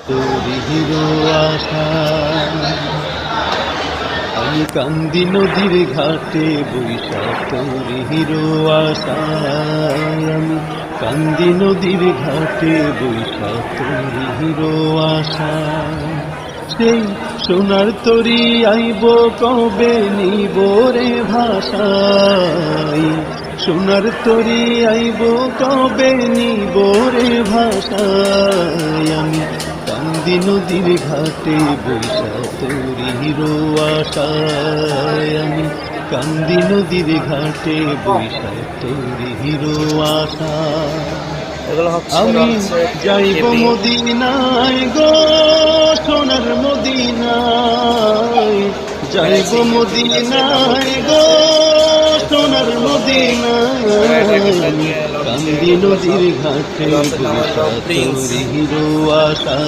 তোরি হিরো আশা আমি কান্দি নদীর ঘাটে বৈশা তোরি হিরো আশায় আমি কান্দি নদীর ঘাটে বৈশা তোরি হিরো আশা সেই সোনার তরি আইব কবে নিব রে ভাষায় সোনার তরি আইব কবে নিব রে ভাষায় আমি কান্দি নদীর ঘাটে বৈশা তোরি হিরো আশায় আমি কান্দি নদীর ঘাটে বৈশা তোরি হিরো আশা আমি যাইব মদিনায় গো সোনার মদিনায় যাইব মদিনায় গো সোনার মদিনায় কান্দি নদীর ঘাটে বৈশা তোরি হিরো আশা